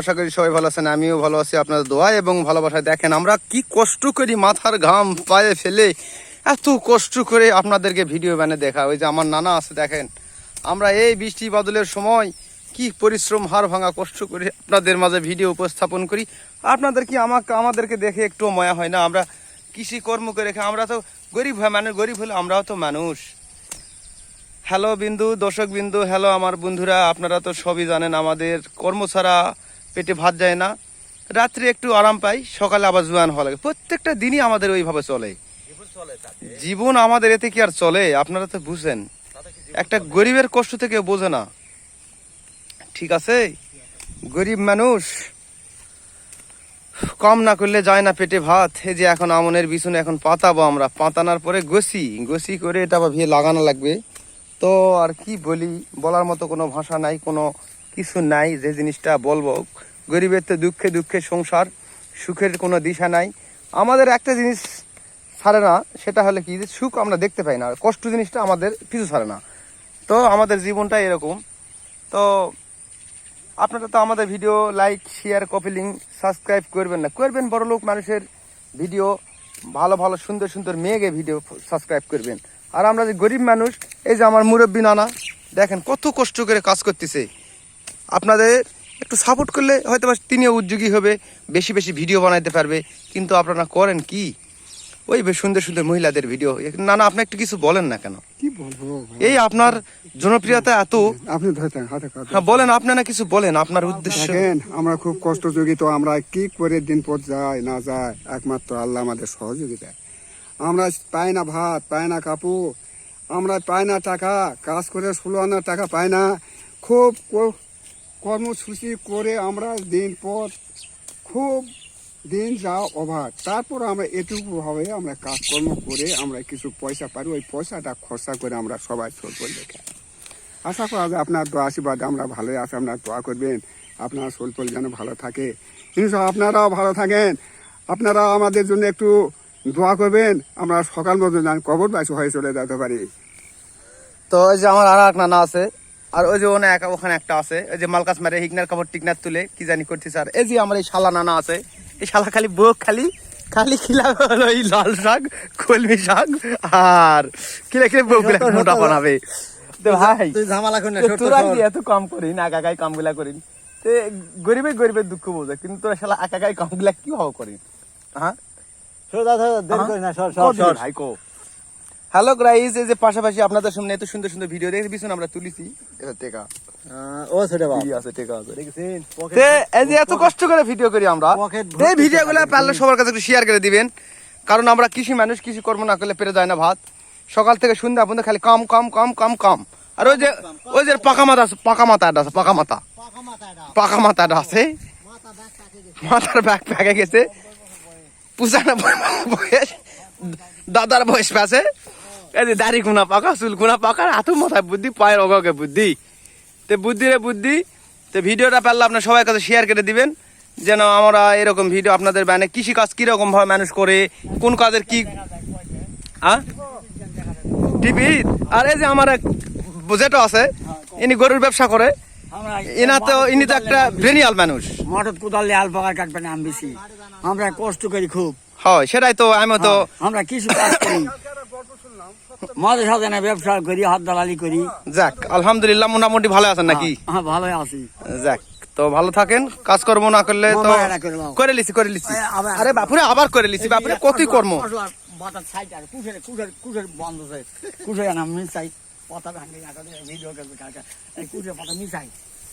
আশা করি সবাই ভালো আছেন, আমিও ভালো আছি আপনাদের দোয়া এবং ভালোবাসায়। দেখেন আমরা কি কষ্ট করি, মাথার ঘাম পায়ে ফেলে এত কষ্ট করে আপনাদেরকে ভিডিও বানিয়ে দেখা। ওই যে আমার নানা আছে, দেখেন আমরা এই বৃষ্টি বাদলের সময় কি পরিশ্রম, হাড় ভাঙা কষ্ট করে আপনাদের মাঝে ভিডিও উপস্থাপন করি। আপনাদের কি আমাদেরকে দেখে একটু ময়া হয় না? আমরা কৃষি কর্ম করে রেখে, আমরা তো গরিব হয়, মানে গরিব হলে আমরাও তো মানুষ। হ্যালো বিন্দু, দর্শক বিন্দু, হ্যালো আমার বন্ধুরা, আপনারা তো সবই জানেন আমাদের কর্ম ছাড়া পেটে ভাত যায় না। রাত্রে একটু আরাম পাই, সকালে আবার জোয়ান হওয়া লাগে। প্রত্যেকটা দিনই আমাদের ওইভাবে চলে জীবন। আমাদের এতে কি আর চলে? আপনারা তো বুঝেন, একটা গরিবের কষ্ট থেকে বোঝে না, ঠিক আছে? গরিব মানুষ, কম না করলে যায় না পেটে ভাত। এই যে এখন আমনের বিছুনে এখন পাতাবো আমরা, পাতানোর পরে গসি করে এটা আবার ভিয়ে লাগানো লাগবে। তো আর কি বলি, বলার মতো কোনো ভাষা নাই, কোনো কিছু নাই যে জিনিসটা বলবো। গরিবের তো দুঃখে দুঃখে সংসার, সুখের কোনো দিশা নাই। আমাদের একটা জিনিস ছাড়ে না, সেটা হলে কি, যে সুখ আমরা দেখতে পাই না, কষ্ট জিনিসটা আমাদের পিছু ছাড়ে না। তো আমাদের জীবনটা এরকম। তো আপনারা তো আমাদের video like, share, copy link, subscribe করবেন না? করবেন। বড় লোক মানুষের ভিডিও, ভালো ভালো সুন্দর সুন্দর মেয়েকে ভিডিও সাবস্ক্রাইব করবেন। আর আমরা যে গরিব মানুষ, এই যে আমার মুরব্বী নানা, দেখেন কত কষ্ট করে কাজ করতেছে। আপনাদের একটু সাপোর্ট করলে হয়তো বা তিনিও উদ্যোগী হবে, বেশি বেশি ভিডিও বানাইতে পারবে। কিন্তু আপনারা করেন কি, ওই সুন্দর সুন্দর মহিলাদের ভিডিও। নানা, আপনি একটু কিছু বলেন না কেন? কি বলবো, এই আপনার জনপ্রিয়তা এত। আপনি হ্যাঁ বলেন, আপনারা কিছু বলেন আপনার উদ্দেশ্য। দেখেন আমরা খুব কষ্টযোগী, তো আমরা কি করে দিন পর যায় না যায়, একমাত্র আল্লাহ আমাদের সহযোগিতা। আমরা পাই না ভাত, পাই না কাপড়, আমরা পাই না টাকা, কাজ করে 16 আনা টাকা পাই না। খুব কর্মসূচি করে আমরা দিন পর খুব দিন যা অভাব, তারপর আমরা এটুকু ভাবে আমরা কাজকর্ম করে আমরা কিছু পয়সা পাই, ওই পয়সাটা খরচা করে আমরা সবাই চলবো দেখে। আশা করা যায় আপনার দোয়া আশীর্বাদ আমরা ভালোই আছি, আপনার দোয়া করবেন আপনার সোলপল যেন ভালো থাকে। ইনশাআল্লাহ আপনারাও ভালো থাকেন, আপনারা আমাদের জন্য একটু দোয়া করবেন, আমরা সকাল মতো যেন কবর বাসী হয়ে চলে যেতে পারি। তো ওই যে আমার আর এক নানা আছে, আর ওই যে ওখানে একটা আছে, ওই যে মালকাস মারে হিগনার কাপড় টিকনার তুলে কি জানি করতেছে। আর এই যে আমার এই শালা নানা আছে, এই শালা খালি বউ খালি খিলা হলো এই লাল শাক, কলমি শাক আর খিলে বউ মোটা বানাবে। ভাই তোরা কি এত কাম করি না, একাই কাম গুলা করি? গরিবের দুঃখ বোঝে, কিন্তু তোরা শালা একাই কাম গুলা কি ভাবে করি? হ্যাঁ হ্যালো গাইস, এই যে পাশাপাশি আপনাদের সামনে এত সুন্দর সুন্দর ভিডিও দেখে পিছনে আমরা তুলিছি। এটা টেকা এই যে এত কষ্ট করে ভিডিও করি আমরা, এই ভিডিও গুলা পারলে সবার কাছে একটু শেয়ার করে দিবেন। কারণ আমরা কৃষি মানুষ, কৃষি কর্ম না করলে পেরে যায় না ভাত। সকাল থেকে সন্ধ্যা পর্যন্ত খালি কাম কাম কাম কাম কাম। আর ওই যে পাকা মাথাটা আছে, মাথার ব্যাগ প্যাকে গেছে, পুজানা বয়স, দাদার বয়স আছে। এই যে দাড়ি গুনা পাকা, চুল গুনা পাকা, হাতের মাথায় বুদ্ধি, পায়ের অগকে বুদ্ধি। তো বুদ্ধি তো ভিডিওটা পারলে আপনার সবার কাছে শেয়ার করে দিবেন, যেন আমরা এরকম ভিডিও আপনাদের মানে কৃষি কাজ কিরকম ভাবে মানুষ করে, কোন কাজের কি টিভি। আর এই যে আমার এক যেটা আছে, ইনি গরুর ব্যবসা করে, ইনি তো একটা ব্রেনিয়াল মানুষ। মটর কোদালে আল পাকা কাটবেন আমি বেশি, আমরা কষ্ট করি খুব। হয় সেটাই তো, আমি তো আমরা কিছু কাজ করি, মদের সাথে না ব্যবসা করি, হাত দালালি করি। যাক আলহামদুলিল্লাহ, মোটামুটি ভালো আছেন নাকি? হ্যাঁ ভালো আছি। যাক, তো ভালো থাকেন, কাজকর্ম না করলে তো করে লিছি। আরে বাপুরে আবার করে লিছি, বাপুরে কতই কর্ম। বন্ধ কুঠে মিশাই পাতা ভাঙে, ভিডিও পাতা মিশাই।